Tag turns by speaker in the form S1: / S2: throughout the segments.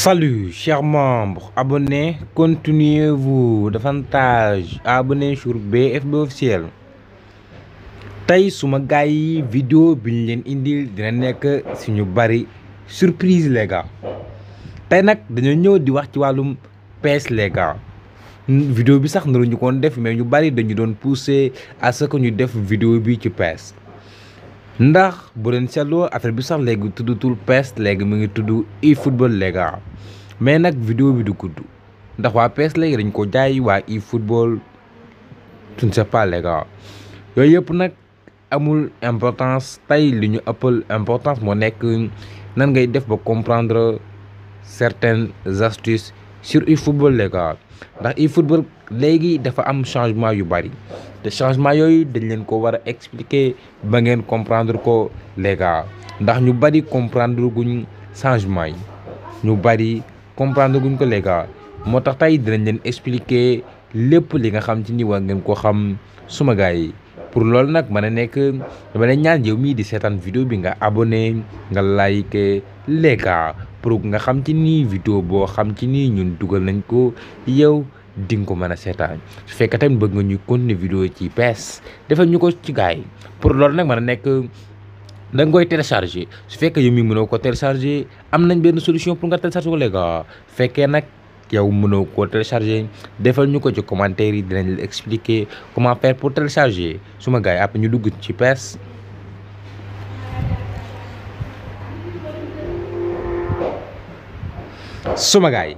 S1: Salut, chers membres, abonnez, continuez-vous davantage à abonner sur BFB officiel. Tey suma gars yi vidéo bi ñu leen indil dina nekk si ñu bari surprise les gars. Tey nag dañoo ñëw di wax ci wàllum PES les gars. Vidéo bi sax naruñu koon def mais ñu bari dañu doon pousser à ce que ñu def vidéo bi ci PES. Ndax bu leen seetloo affaire bi sax léegi tuddutul PES léegi mu ngi tudd eFootball les gars mais nag vidéo bi du gudd ndax waa PES léegi dañ ko jaay waa eFootball je ne sais pas les gars yooyu yëpp nag amul importance. tey li ñu ëppal importance moo nekk nan ngay def ba comprendre certaines astuces sur eFootball les gars ndax eFootball léegi dafa am changement yu bari te changement yooyu dañ leen ko war a expliquer ba ngeen comprendre ko les gars ndax ñu bari comprendre guñ changement yi ñu bari comprendre guñ ko les gars moo tax tey dinañ leen expliquer lépp li nga xam ci ni war ngeen ko xam suma gars yi. pour loolu nag mën a nekk dama leen ñaan yow mii di seetaan vidéo bi nga abonné nga like les gars pour nga xam ci ni vidéo boo xam ci ni ñun dugal nañ ko yow di nga ko mën a seetaan. su fekkee tamit bëgg nga ñu continuer vidéo ci PES defal ñu ko ci gars yi pour loolu nag mën a nekk da nga koy télécharger. su fekkee yow mii mënoo ko télécharger am nañ benn solution pour nga télécharger ko les gars. fekkee nag yow mënoo ko télécharger defal ñu ko ci commentaire yi dinañ la expliquer comment faire pour télécharger suma gars yi après ñu dugg ci PES. suma gars yi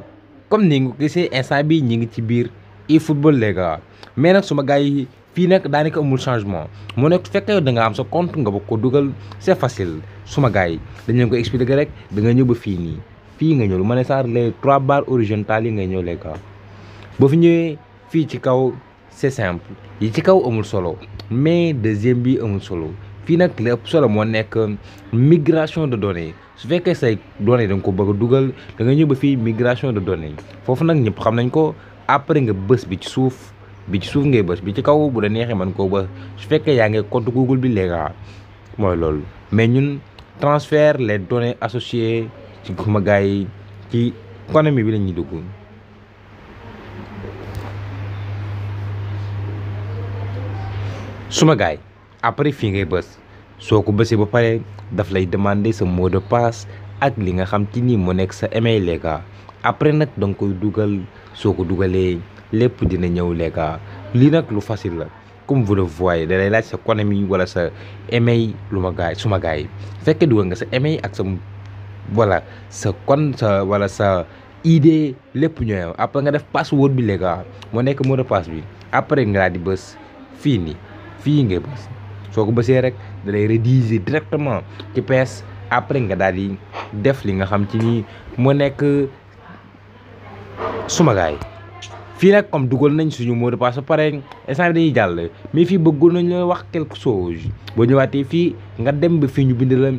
S1: comme ni nga ko gisee instant bi ñi ngi ci biir eFootball les gars mais nag suma gars yi fii nag daanaka amul changement moo nekk fekkee da nga am sa compte nga bëgg ko dugal c'est facile suma gars yi dañ leen ko expliquer rek da nga ñëw ba fii nii. fii nga ñëw lu ma ne sax les 3 barres horizontales yi ngay ñëw les gars boo fi ñëwee fii ci kaw c'est simple yi ci kaw amul solo mais deuxième bi amul solo fii nag li ëpp solo moo nekk migration de données. su fekkee say données da nga ko bëgg a dugal da nga ñëw ba fii migration de données foofu nag ñëpp xam nañ ko. après nga bës bi ci suuf ngay bës bi ci kaw bu la neexee mën koo bës su fekkee yaa ngi compte Google bi les gars mooy loolu mais ñun transfert les données associées ci suma gars yi ci économie bi la ñuy dugg. suma gars yi après fii ngay bës soo ko bësee ba pare daf lay demander sa mot de passe ak li nga xam ci nii moo nekk sa email les gars après nag da nga koy dugal soo ko dugalee lépp dina ñëw les gars lii nag lu facile la comme vous le voyez da lay laaj sa économie wala sa email lu ma gars suma gars yi fekkee dugal nga sa email ak sa voilà sa wala sa ID lépp ñooy après nga def password bi les gars moo nekk mot de passe bi après nga daal di bës fii nii fii ngay bës soo ko bësee rek da lay rediriger directement ci PES après nga daal di def li nga xam ci ni moo nekk suma gars yi fii nag comme dugal nañ suñu mot de passe ba pare instant bi dañuy jàll mais fii bëggoon nañ la wax quelque chose boo ñëwaatee fii nga dem ba fii ñu bind la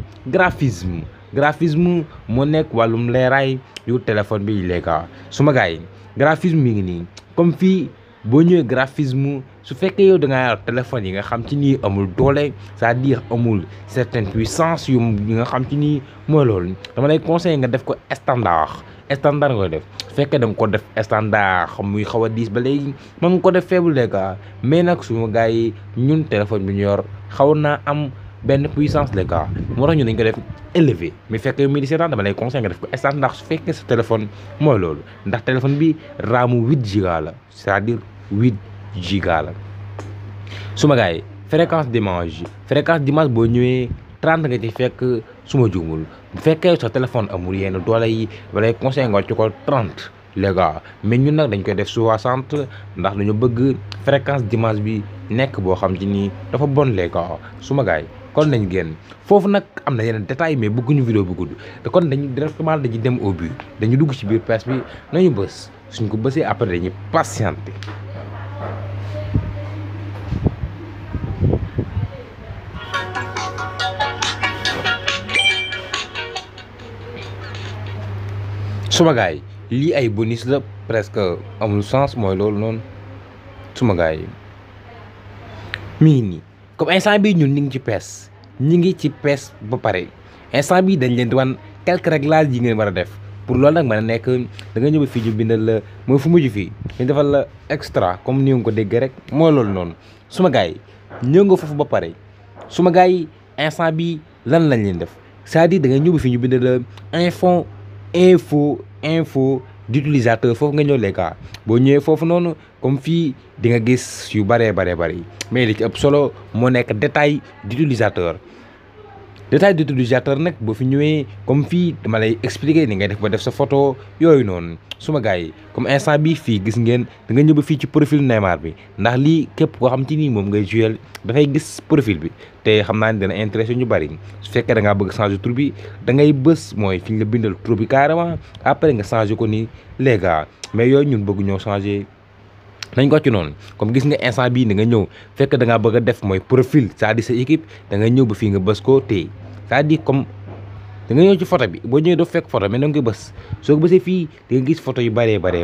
S1: graphisme moo nekk wàllum leeraay yu téléphone bi les gars suma gars yi graphisme mi ngi nii comme fii boo ñëwee graphisme su fekkee yow da ngaa yor téléphone yi nga xam ci nii amul doole c'est-à-dire amul certaine puissance yi nga xam ci nii mooy loolu dama lay conseiller nga def ko standard nga def su fekkee da nga ko def standard xam muy xaw a diis ba léegi mën nga ko def faible les gars mais nag suma gars yi ñun téléphone bi ñu yor xaw naa am benn puissance les gars moo tax ñu dañ ko def élevé mais fekkee mi di seetaan dama lay conseiller nga def ko standard su fekkee sa téléphone mooy loolu ndax téléphone bi raamu 8 giga la c'est-à-dire 8 giga la suma gars yi fréquence d'image boo ñëwee 30 nga ci fekk suma juumul bu fekkee sa téléphone amul yenn doole yi balay conseil nga wàcc ko 30 les gars mais ñun nag dañ koy def 60 ndax dañu bëgg fréquence d'image bi nekk boo xam ci nii dafa bon les gars suma gars yi kon nañ génn foofu nag am na yeneen détails mais bëgguñu vidéo bu gudd te kon dañu directement dañuy dem au but dañu dugg ci biir PES bi nañu bës suñ ko bësee après dañuy patienter. suma gars yi lii ay bonus la presque amul sens mooy loolu noonu suma gars yi mii nii comme instant bi ñun ñi ngi ci PES ba pare instant bi dañ leen di wan quelques réglages yi ngeen war a def pour loolu nag mën a nekk da nga ñëw fii ñu bindal la mooy fu mujj fii ñu defal la extra comme ni nga ko déggee rek mooy loolu noonu suma gars yi ñëw nga foofu ba pare suma gars yi instant bi lan lañ leen def c'est-à-dire da nga ñëw fii ñu bindal la info d'utilisateur foofu nga ñëw les gars boo ñëwee foofu noonu comme fii di nga gis yu bëree bëri mais li ci ëpp solo moo nekk détail d'utilisateur nag boo fi ñëwee comme fii dama lay expliquer ni ngay def ba def sa photo yooyu noonu suma gars yi comme instant bi fii gis ngeen da nga ñëw ba fii ci profil Neymar bi ndax lii képp koo xam ci nii moom ngay jouer dafay gis profil bi te xam naa ne dana intéressé ñu bëri su fekkee da ngaa bëgg changer tur bi da ngay bës mooy fi ñu la bindal tur bi carrément après nga changer ko nii les gars mais yooyu ñun bëgg ñoo changer nañ ko ci noonu comme gis nga instant bii da nga ñëw fekk da ngaa bëgg a def mooy profil c'est-à-dire sa équipe da nga ñëw ba fii nga bës ko téye c'est-à-dire comme da nga ñëw ci photo bi boo ñëwee doo fekk photo mais da nga koy bës soo ko bësee fii da nga gis photo yu bëree bëri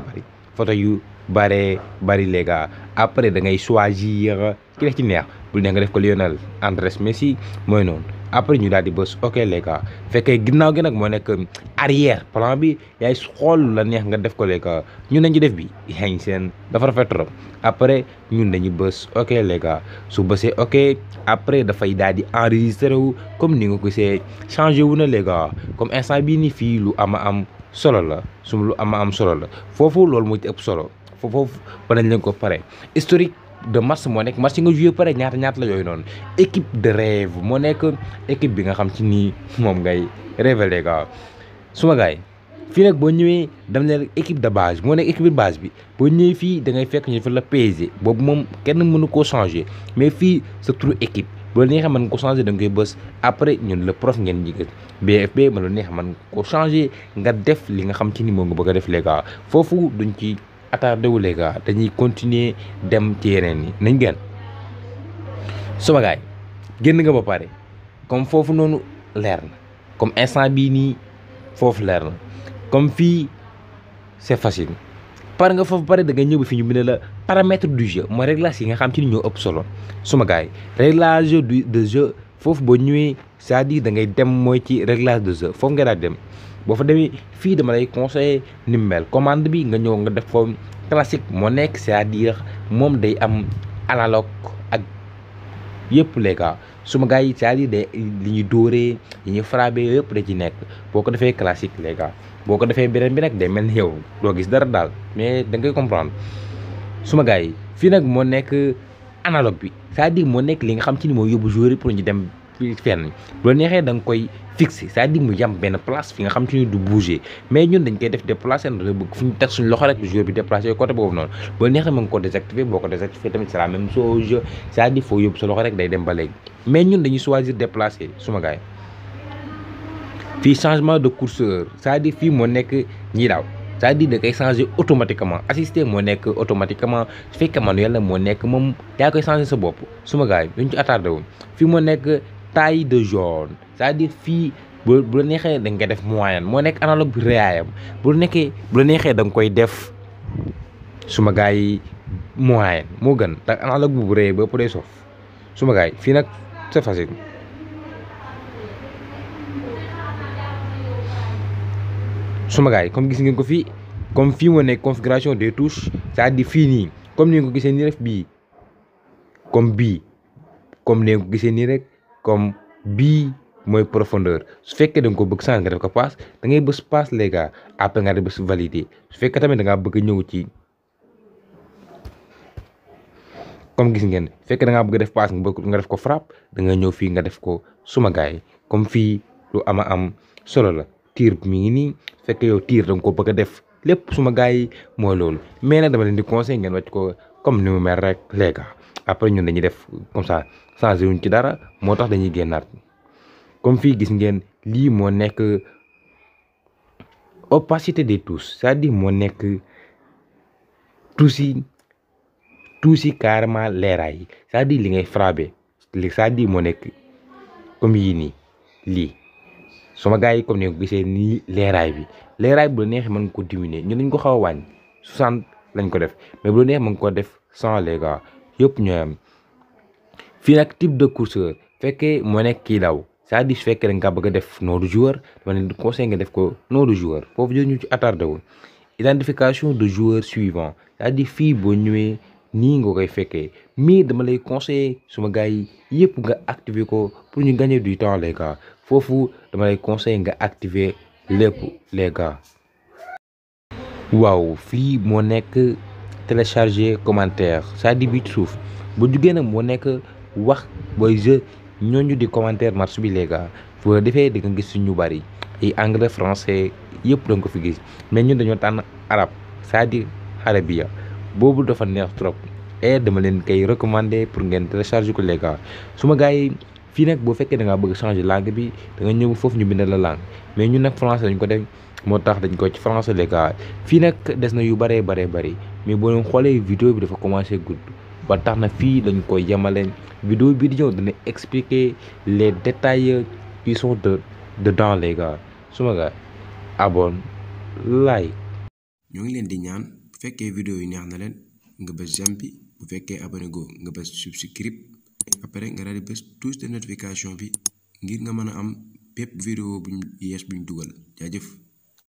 S1: photo yu bëri les gars après da ngay choisir ki la ci neex bul ne nga def ko Lionel Andrés Messi mooy noonu après ñu daal di bës ok les gars fekkee ginnaaw gi nag moo nekk arrière plan bi yaay xool la neex nga def ko les gars ñun nañ ci def bi yaa ngi seen dafa rafet trop après ñun dañuy bës ok les gars su bësee ok après dafay daal di enregistré wu comme ni nga ko gisee changé wu na les gars comme instant bii ni fii lu am solo la lu am solo la foofu loolu moo ci ëpp solo foofu ba nañ leen ko pare historique de match moo nekk match yi nga joué pare ñaata la yooyu noonu équipe de rêve moo nekk équipe bi nga xam ci nii moom ngay rêver les gars suma gars yi fii nag boo ñëwee dam ne équipe de base moo nekk équipe de base bi boo ñëwee fii da ngay fekk ñu fa la PSG boobu moom kenn mënu koo changer mais fii sa turu équipe bu la neexee mën nga ko changer da nga koy bës après ñun le prof ngeen jigéen BFB ma la neexee mën nga ko changer nga def li nga xam ci ni moom nga bëgg a def les gars foofu duñ ci attardé wu les gars dañuy continuer dem ci yeneen yi nañ génn sama gaay génn nga ba pare comme foofu noonu leer na comme instant bii nii foofu leer na comme fii c'est facile pare nga foofu pare da nga ñëw fi ñu bind la paramètre du jeu mooy réglage yi nga xam ci ni ñoo ëpp solo suma gaay réglage de jeu foofu boo ñëwee c'est-à-dire da ngay dem mooy ci réglage de jeu foofu nga daal dem boo fa demee fii dama lay conseiller ni mu mel commande bi nga ñëw nga def ko classique moo nekk c'est-à-dire moom day am analogue ak yëpp les gars suma gars yi c'est-à-dire day li ñuy dóoree li ñuy frappé yëpp da ci nekk boo ko defee classique les gars boo ko defee beneen bi nag day mel ni yow doo gis dara daal mais da ngay comprendre suma gars yi fii nag moo nekk analogue bi c'est-à-dire moo nekk li nga xam ci ni moo yóbbu joueur yi pour ñu dem fenn bu la neexee da nga koy fixé c'est-à-dire mu yam benn place fi nga xam ci ni du bouger mais ñun dañ koy def déplacé ndax bëgg fu ñu teg suñu loxo rek joueur bi déplacé côté boobu noonu bu la neexee mën nga ko désactiver boo ko désactiver tamit c'est la même chose c'est-à-dire foo yóbbu sa loxo rek day dem ba léegi mais ñun dañuy choisir déplacer suma gars yi fii changement de curseur c'est-à-dire fii moo nekk ñii daaw c'est-à-dire da koy changer automatiquement assisté moo nekk automatiquement su fekkee manuel la moo nekk moom yaa koy changer sa bopp suma gars yi duñ ci attardé wu fii moo nekk taille de jaune c'est-à-dire fii bu la neexee da nga koy def moyenne moo nekk analogue bi réyaayam bu la neexee da nga koy def suma gars yi moyenne moo gën ndax analogue bi bu réyee ba day sof suma gars yi fii nag c'est facile suma gars yi comme gis ngeen ko fii comme fii moo nekk configuration des touches c'est-à-dire fii nii comme ni nga ko gisee nii rek bii comme bii comme ni nga ko gisee nii rek comme bii mooy profondeur su fekkee da nga ko bëgg changer nga def ko passe da ngay bës passe les gars après nga def bës valider su fekkee tamit da ngaa bëgg a ñëw ci comme gis ngeen fekkee da ngaa bëgg a def passe nga def ko frappe da nga ñëw fii nga def ko suma gars yi comme fii lu am solo la tir mi ngi nii fekkee yow tir da nga ko bëgg a def lépp suma gars yi mooy loolu mais nag dama leen di conseil ngeen wàcc ko comme ni mu mel rek les gars après ñun dañuy def comme ça changé wuñ ci dara moo tax dañuy génnaat comme fii gis ngeen lii moo nekk opacité des touches c'est-à-dire moo nekk touches yi carrément leeraay yi c'est-à-dire li ngay frappé c'est-à-dire moo nekk comme yii nii lii suma gars yi comme ni nga ko gisee nii leeraay bu la neexee mën nga ko diminuer ñun dañ ko xaw a wàññi 60 lañ ko def mais bu la neexee mën nga ko def 100 les gars yëpp ñooy am fii nag type de curseur fekkee moo nekk kii daw c'est-à-dire su fekkee nga bëgg a def nom de joueur dama leen di conseil nga def ko nom de joueur foofu jël ñu ci attardé wu. Identification de joueur suivant c'est-à-dire fii boo ñëwee nii nga koy fekkee mais dama lay conseiller suma gars yi yëpp nga activer ko pour ñu gagner du temps les gars foofu dama lay conseiller nga activer lépp les gars. waaw fii moo nekk télécharger commentaire c'est-à-dire bi ci suuf bu jugee nag moo nekk wax booy jeu ñooñu di commentaire match bi les gars foo defee di nga gis suñu bari ay anglais français yëpp da nga ko fi gis mais ñun dañoo tànn arabe c'est-à-dire arabia boobu dafa neex trop et dama leen koy recommander pour ngeen télécharger ko les gars suma gars yi fii nag boo fekkee da ngaa bëgg changer langue bi da nga ñëw foofu ñu bindal la langue mais ñun nag français dañ ko def moo tax dañ ko ci français les gars fii nag des na yu bëree bëri mais boo leen xoolee vidéo bi dafa commencé gudd ba tax na fii dañ koy yemale vidéo bi di ñëw dana expliquer les détails qui sont dedans les gars suma gars abonne like.
S2: ñoo ngi leen di ñaan bu fekkee vidéo yi neex na leen nga bës j'aime bi bu fekkee abonné go nga bës subscribe après nga daal di bës touche de notification bi ngir nga mën a am bépp vidéo buñ yees buñ dugal jaajëf.